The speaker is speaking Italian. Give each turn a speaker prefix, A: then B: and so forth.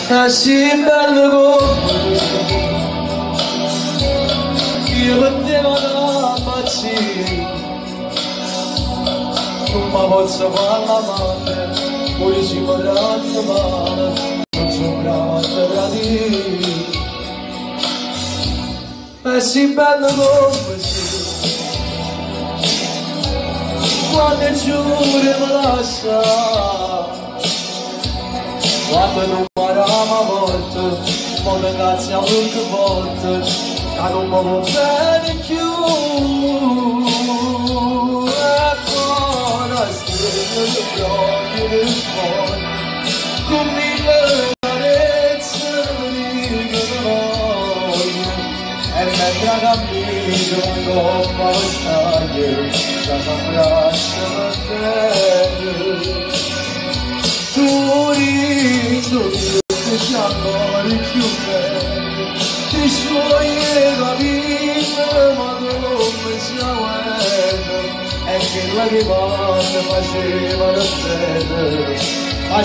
A: 다시 바르고 기억은 때마다 마치 마법처럼 amante poi ci vorrà trovare non sembra terrani è sì bello come sì quando il giuro mi lascia quando non parava molto ma ragazzi a lungo volta che non mi va bene più con mille carezze di noi e mentre cammino con passaglie da s'abbraccia per te tu rindo che ci ancora più bello ti suoi la vita ma come siamo e che la rimane faceva la strada a